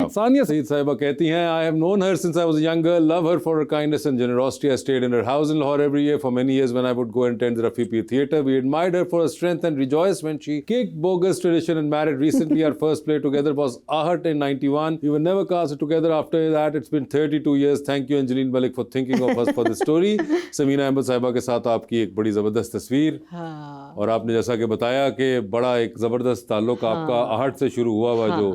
सानिया सईद साहिबा कहती हैं, I have known her since I was a young girl, love her for her kindness and generosity. I stayed in her house in Lahore every year for many years when I would go and attend the Rafi Peer Theatre. We admired her for her strength and rejoiced when she kicked bogus tradition and married recently. Our first play together was Ahat in 91. We were never cast together after that. It's been 32 years. Thank you Angeline Malik for thinking of us for this story. Samina Ahmad साहिबा के साथ आपकी एक बड़ी ज़बरदस्त तस्वीर। हाँ। और आपने जैसा कि बताया कि बड़ा एक ज़बरदस्त ताल्लुक आपका आहट से शुरू हुआ हुआ जो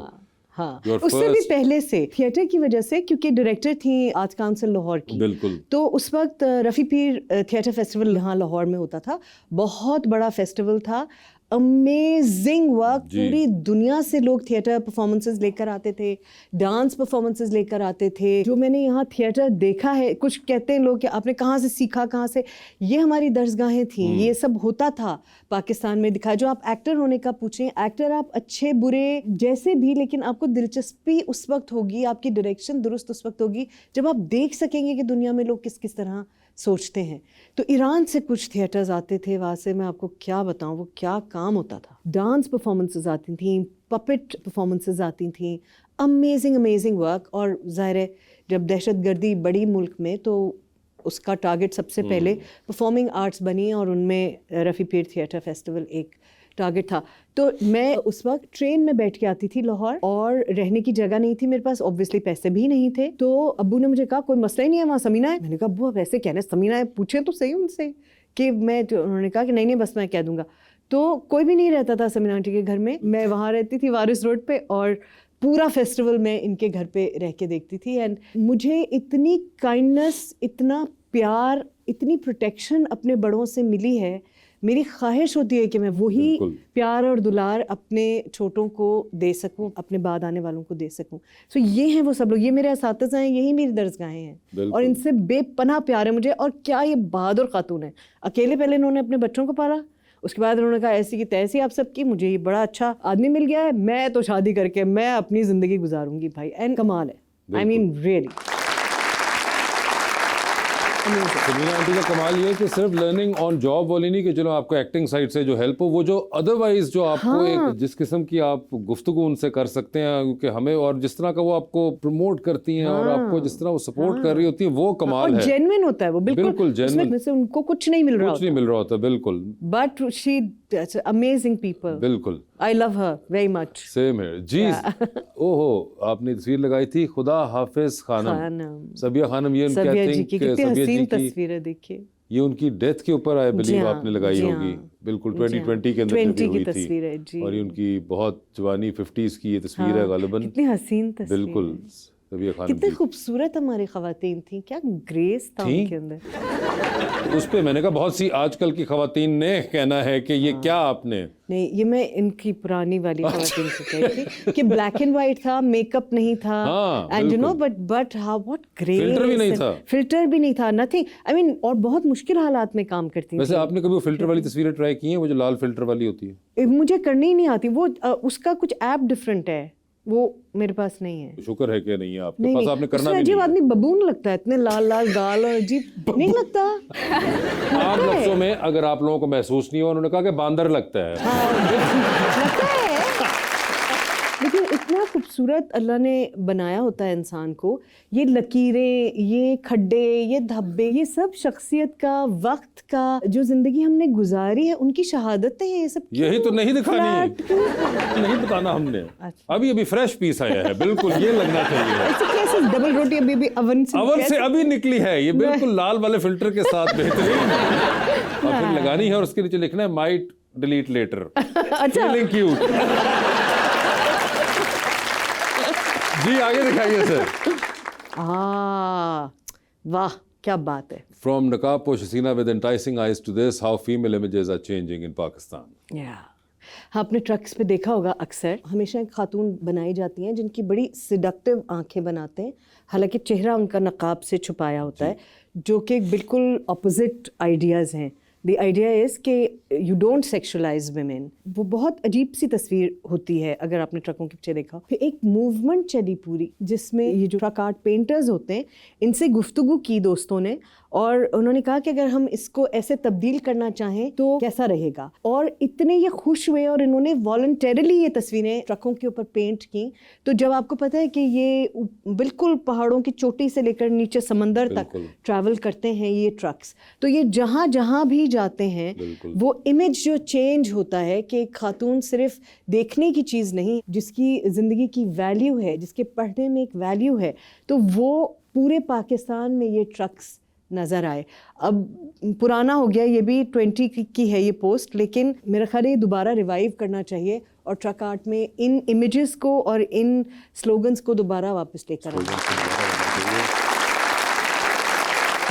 हाँ, उससे भी पहले से थिएटर की वजह से, क्योंकि डायरेक्टर थी आर्ट काउंसिल लाहौर की। बिल्कुल। तो उस वक्त रफ़ी पीर थिएटर फेस्टिवल यहाँ लाहौर में होता था, बहुत बड़ा फेस्टिवल था, अमेजिंग वर्क, पूरी दुनिया से लोग थिएटर परफॉर्मेंसेस लेकर आते थे, डांस परफॉर्मेंसेस लेकर आते थे। जो मैंने यहाँ थिएटर देखा है, कुछ कहते हैं लोग कि आपने कहाँ से सीखा, कहाँ से, ये हमारी दरसगाहें थी, ये सब होता था पाकिस्तान में दिखाया। जो आप एक्टर होने का पूछें, एक्टर आप अच्छे बुरे जैसे भी, लेकिन आपको दिलचस्पी उस वक्त होगी, आपकी डायरेक्शन दुरुस्त उस वक्त होगी जब आप देख सकेंगे कि दुनिया में लोग किस किस तरह सोचते हैं। तो ईरान से कुछ थिएटर्स आते थे, वहाँ से मैं आपको क्या बताऊँ वो क्या काम होता था। डांस परफॉर्मेंसेस आती थी, पपेट परफॉर्मेंसेस आती थी, अमेजिंग अमेजिंग वर्क। और ज़ाहिर है जब दहशतगर्दी बड़ी मुल्क में, तो उसका टारगेट सबसे पहले परफॉर्मिंग आर्ट्स बनी, और उनमें रफ़ी पीर थिएटर फेस्टिवल एक टारगेट था। तो मैं उस वक्त ट्रेन में बैठ के आती थी लाहौर, और रहने की जगह नहीं थी मेरे पास, ऑब्वियसली पैसे भी नहीं थे। तो अब्बू ने मुझे कहा कोई मसला ही नहीं है, वहाँ समीना है। मैंने कहा अब्बू आप ऐसे कहना, समीना है, पूछे तो सही उनसे कि मैं, तो उन्होंने कहा कि नहीं नहीं बस मैं कह दूंगा। तो कोई भी नहीं रहता था समीना आंटी के घर में, मैं वहाँ रहती थी वारिस रोड पे, और पूरा फेस्टिवल मैं इनके घर पे रह के देखती थी। एंड मुझे इतनी काइंडनेस, इतना प्यार, इतनी प्रोटेक्शन अपने बड़ों से मिली है। मेरी ख्वाहिश होती है कि मैं वही प्यार और दुलार अपने छोटों को दे सकूं, अपने बाद आने वालों को दे सकूं। तो ये हैं वो सब लोग, ये मेरे असातिज़ा हैं, यही मेरी दरसगाहें हैं, और इनसे बेपनाह प्यार है मुझे। और क्या ये बहादुर खातून है, अकेले पहले इन्होंने अपने बच्चों को पाला, उसके बाद उन्होंने कहा ऐसी की तैसी आप सबकी, मुझे ये बड़ा अच्छा आदमी मिल गया है, मैं तो शादी करके मैं अपनी ज़िंदगी गुजारूंगी भाई। एंड कमाल है, I mean really. Samina aunty का कमाल ये है कि सिर्फ लर्निंग ऑन जॉब वाली नहीं कि चलो आपको एक्टिंग साइड से जो हेल्प हो, वो जो अदरवाइज जो आपको एक जिस किस्म की आप गुफ्तगू उनसे कर सकते हैं, क्योंकि हमें, और जिस तरह का वो आपको प्रमोट करती हैं और आपको जिस तरह वो सपोर्ट कर रही होती है, वो कमाल है। जेन्युइन होता है वो, बिल्कुल जेन्युइन, में से उनको कुछ नहीं मिल रहा होता, बिल्कुल, बट शी अमेजिंग पीपल। बिल्कुल, I love her very much. Same here. जी। ओहो, आपने तस्वीर लगाई थी खुदा हाफिज खानम, सबिया खानम, ये उनकी आई थिंक कितनी हसीन तस्वीर है, देखिए ये उनकी डेथ के ऊपर आई बिलीव आपने लगाई होगी। बिल्कुल 2020 के अंदर जब हुई तस्वीर है जी। और ये उनकी बहुत जवानी 50s की ये तस्वीर है गालिबन। कितनी हसीन तस्वीर, बिल्कुल कितनी खूबसूरत हमारी ख्वातीन थी, क्या ग्रेस था उनके अंदर। उस पे मैंने कहा बहुत सी आजकल की ख्वातीन ने कहना है कि ये क्या आपने, नहीं ये मैं इनकी पुरानी वाली ख्वातीन से कही थी कि ब्लैक एंड व्हाइट था, मेकअप नहीं था, and you know but how what grace, filter भी नहीं था, फिल्टर भी नहीं था, नथिंग, आई मीन, और बहुत मुश्किल हालात में काम करती थी। वैसे आपने कभी वो फिल्टर वाली तस्वीरें ट्राई की हैं, वो जो लाल फिल्टर वाली होती है? मुझे करनी ही नहीं आती वो, उसका कुछ ऐप डिफरेंट है, वो मेरे पास नहीं है। शुक्र है कि नहीं है आपके पास, आपने करना भी नहीं। अजीब आदमी बबून लगता है, इतने लाल लाल गाल, और अजीब नहीं लगता। आम लफ्जों में अगर आप लोगों को महसूस नहीं हो, उन्होंने कहा कि बांदर लगता है। लगता है, लेकिन इतना खूबसूरत अल्लाह ने बनाया होता है इंसान को। ये लकीरें, ये खड्डे, ये धब्बे, ये सब शख्सियत का, वक्त का, जो जिंदगी हमने गुजारी है, उनकी शहादतें हैं। ये सब यही तो नहीं दिखानी है, नहीं बताना हमने। अभी अभी फ्रेश पीस आया है, बिल्कुल ये लगना चाहिए। कैसे डबल रोटी अभी अवन से अभी निकली है, ये बिल्कुल लाल वाले फिल्टर के साथ बेहतरीन। और फिर लगानी है और उसके नीचे लिखना है might delete later. Feeling cute. जी आगे दिखाइए सर। वाह क्या बात है। From Naqab Posh Hasina with enticing eyes to this, how female images are changing in Pakistan. हाँ, आपने ट्रक्स पे देखा होगा अक्सर हमेशा एक खातून बनाई जाती हैं जिनकी बड़ी सिडक्टिव आंखें बनाते हैं, हालांकि चेहरा उनका नकाब से छुपाया होता है, जो कि बिल्कुल अपोजिट आइडियाज़ हैं। द आइडिया इज़ कि यू डोंट सेक्शुअलाइज वुमेन। वो बहुत अजीब सी तस्वीर होती है अगर आपने ट्रकों के पीछे देखा। फिर एक मूवमेंट चली पूरी जिसमें ये जो ट्रक आर्ट पेंटर्स होते हैं इनसे गुफ्तगू की दोस्तों ने, और उन्होंने कहा कि अगर हम इसको ऐसे तब्दील करना चाहें तो कैसा रहेगा। और इतने ये खुश हुए और इन्होंने वॉलंटरली ये तस्वीरें ट्रकों के ऊपर पेंट की। तो जब आपको पता है कि ये बिल्कुल पहाड़ों की चोटी से लेकर नीचे समंदर तक ट्रैवल करते हैं ये ट्रक्स, तो ये जहाँ जहाँ भी जाते हैं वो इमेज जो चेंज होता है कि एक खातून सिर्फ देखने की चीज़ नहीं, जिसकी ज़िंदगी की वैल्यू है, जिसके पढ़ने में एक वैल्यू है, तो वो पूरे पाकिस्तान में ये ट्रक्स नज़र आए। अब पुराना हो गया, ये भी 20 की है ये पोस्ट, लेकिन मेरा ख्याल है दोबारा रिवाइव करना चाहिए और ट्रक आर्ट में इन इमेजेस को और इन स्लोगन्स को दोबारा वापस लेकर आना।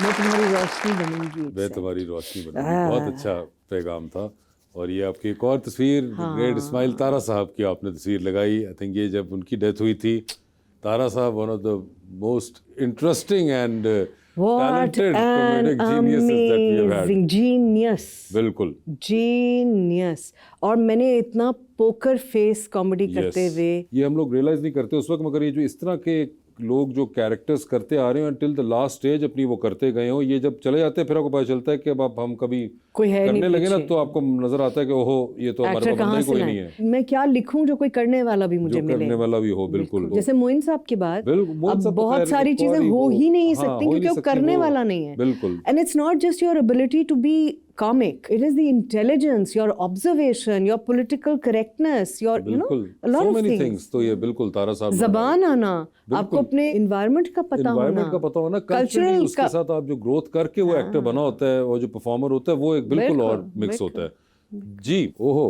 मैं तुम्हारी रोशनी बनूंगी, मैं तुम्हारी रोशनी बनूंगी, बहुत अच्छा पैगाम था। और ये आपकी एक और तस्वीर, ग्रेट इस्माइल तारा साहब की आपने तस्वीर लगाई। आई थिंक ये जब उनकी डेथ हुई थी, तारा साहब one of the most interesting and talented comedic geniuses that we have had. Genius. बिल्कुल जीनियस। और मैंने इतना पोकर फेस कॉमेडी करते हुए, ये हम लोग रियलाइज नहीं करते उस वक्त, मगर ये जो इस तरह के लोग जो कैरेक्टर्स करते आ रहे हैं टिल द लास्ट स्टेज अपनी वो करते गए हो, ये जब चले जाते हैं फिर आपको पता चलता है कि अब आप हम कभी कोई है करने नहीं लगे ना पीछे। तो आपको नजर आता है कि ओहो ये तो हमारे पास बंदा ही कोई नहीं है, मैं क्या लिखूं जो कोई करने वाला भी मुझे जो मिले, करने वाला भी हो। बिल्कुल जैसे मोइन साहब के बाद मोइन अब साहब तो बहुत खैर सारी एक चीजें और ही हो ही नहीं हाँ, सकती हो ही क्योंकि नहीं वो सकती, करने वो वाला नहीं है। बिल्कुल। And it's not just your ability to be comic, it is the intelligence, your observation, your political correctness, your you know a lot so of many things. things। तो ये बिल्कुल तारा साहब जबान आना, आपको अपने environment का पता होना, कल्चरल उसके साथ आप जो ग्रोथ करके वो एक्टर बना होता है और जो परफॉर्मर होता है वो एक बिल्कुल और मिक्स होता है जी। ओहो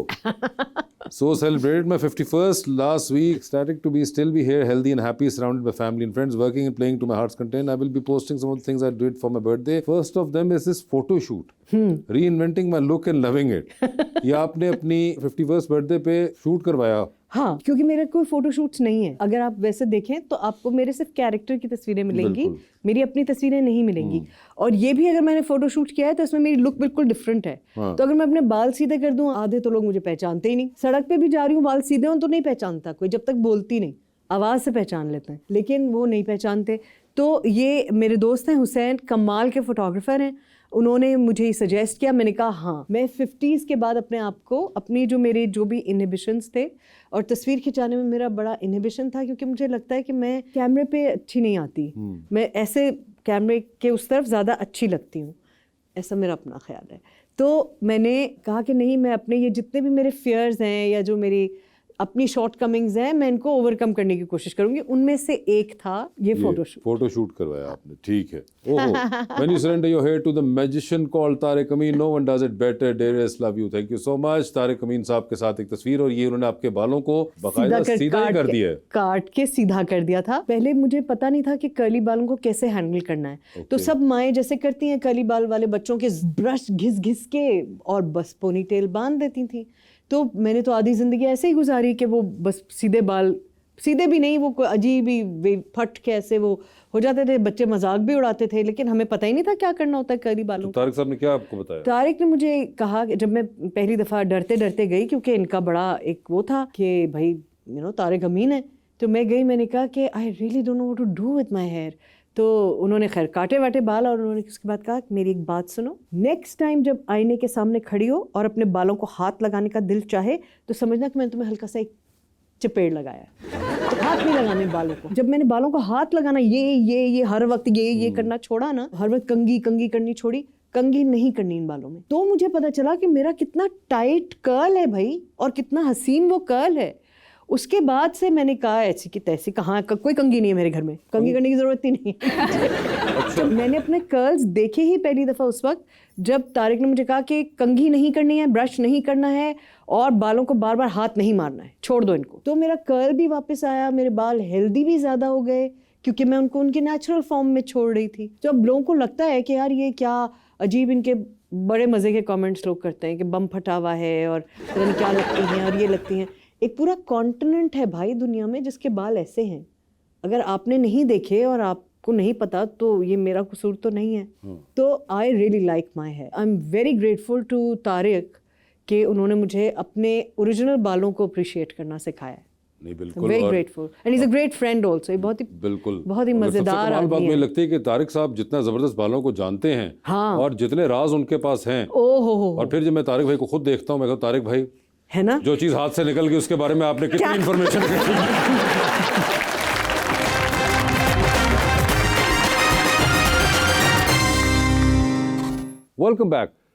so celebrated my 51st last week, ecstatic to be still be here, healthy and happy, surrounded by family and friends, working and playing to my heart's content. I will be posting some of the things I did for my birthday. First of them is this photo shoot, reinventing my look and loving it. ये आपने अपनी 51st birthday पे shoot करवाया? हाँ, क्योंकि मेरा कोई photo shoots नहीं है। अगर आप वैसे देखें तो आपको मेरे सिर्फ कैरेक्टर की तस्वीरें मिलेंगी, मेरी अपनी तस्वीरें नहीं मिलेंगी। और ये भी अगर मैंने फोटो शूट किया है तो इसमें मेरी लुक बिल्कुल डिफरेंट है। तो अगर मैं अपने बाल सीधे कर दूं, आधे तो लोग मुझे पहचानते ही नहीं। सड़क पे भी जा रही हूँ बाल सीधे हों तो नहीं पहचानता कोई, जब तक बोलती नहीं, आवाज़ से पहचान लेते हैं, लेकिन वो नहीं पहचानते। तो ये मेरे दोस्त हैं हुसैन, कमाल के फोटोग्राफर हैं, उन्होंने मुझे सजेस्ट किया। मैंने कहा हाँ, मैं 50s के बाद अपने आप को, अपनी जो मेरे जो भी इनहिबिशंस थे, और तस्वीर खिंचाने में मेरा बड़ा इनहिबिशन था क्योंकि मुझे लगता है कि मैं कैमरे पे अच्छी नहीं आती, मैं ऐसे कैमरे के उस तरफ ज़्यादा अच्छी लगती हूँ, ऐसा मेरा अपना ख्याल है। तो मैंने कहा कि नहीं, मैं अपने ये जितने भी मेरे फियर्स हैं या जो मेरी अपनी शॉर्ट कमिंग्स हैं, मैं इनको ओवरकम करने की कोशिश करूंगी। उनमें से एक था ये फोटो शूट करवाया आपने, ठीक है। ओहो when you surrender your hair to the magician called Tariq Amin, no one does it better, dearest, love you, thank you so much। Tariq अमीन साहब के साथ एक तस्वीर, और ये उन्होंने आपके बालों को बाकायदा सीधा कर दिया है, काट के सीधा कर दिया था। पहले मुझे पता नहीं था कि कर्ली बालों को कैसे हैंडल करना है। तो सब माएँ जैसे करती हैं, कर्ली बाल वाले बच्चों के ब्रश घिस घिस के और बस पोनी टेल बांध देती थी। तो मैंने तो आधी ज़िंदगी ऐसे ही गुजारी कि वो बस सीधे बाल, सीधे भी नहीं, वो कोई अजीब ही फट के ऐसे वो हो जाते थे। बच्चे मजाक भी उड़ाते थे, लेकिन हमें पता ही नहीं था क्या करना होता है कर्ली बालों। तो तारिक साहब ने क्या आपको बताया? तारिक ने मुझे कहा कि जब मैं पहली दफ़ा डरते डरते गई, क्योंकि इनका बड़ा एक वो था कि भाई तारिक अमीन है, तो मैं गई, मैंने कहा कि I really don't know what to do with my hair. तो उन्होंने खैर काटे वाटे बाल, और उन्होंने उसके बाद कहा मेरी एक बात सुनो, नेक्स्ट टाइम जब आईने के सामने खड़ी हो और अपने बालों को हाथ लगाने का दिल चाहे तो समझना कि मैंने तुम्हें हल्का सा एक चपेड़ लगाया, हाथ नहीं लगाने बालों को। जब मैंने बालों को हाथ लगाना, ये हर वक्त ये करना छोड़ा ना, हर वक्त कंघी करनी छोड़ी, कंघी नहीं करनी इन बालों में, तो मुझे पता चला कि मेरा कितना टाइट कर्ल है भाई, और कितना हसीन वो कर्ल है। उसके बाद से मैंने कहा ऐसी की तैसी, कहाँ कोई कंघी नहीं है मेरे घर में, कंघी करने की ज़रूरत ही नहीं है। तो मैंने अपने कर्ल्स देखे ही पहली दफ़ा उस वक्त जब तारिक ने मुझे कहा कि कंघी नहीं करनी है, ब्रश नहीं करना है, और बालों को बार बार हाथ नहीं मारना है, छोड़ दो इनको। तो मेरा कर्ल भी वापस आया, मेरे बाल हेल्दी भी ज़्यादा हो गए, क्योंकि मैं उनको उनके नेचुरल फॉर्म में छोड़ रही थी। तो अब लोगों को लगता है कि यार ये क्या अजीब, इनके बड़े मज़े के कमेंट्स लोग करते हैं कि बम फटा हुआ है और पता नहीं क्या लगती हैं और ये लगती हैं। एक पूरा कॉन्टिनेंट है भाई दुनिया में जिसके बाल ऐसे हैं। अगर आपने नहीं देखे और आपको नहीं पता तो ये मेरा कसूर तो नहीं है। तो I really like my hair. I am very grateful to Tariq कि उन्होंने मुझे अपने ओरिजिनल बालों को अप्रिशिएट करना सिखाया है। नहीं बिल्कुल। वेरी और grateful and is a great friend also. ये बहुत ही बिल्कुल बहुत ही और सबसे मजेदार कमाल बात आदमी मुझे है। लगती है कि तारिक साहब जितना जबरदस्त बालों को जानते हैं हाँ। और जितने राज उनके पास हैं, ओ हो और फिर जब मैं तारिक भाई को खुद देखता हूँ मैं कहता हूँ तारिक भाई है ना। जो चीज हाथ से निकल गई उसके बारे में आपने कितनी इन्फॉर्मेशन वेलकम बैक।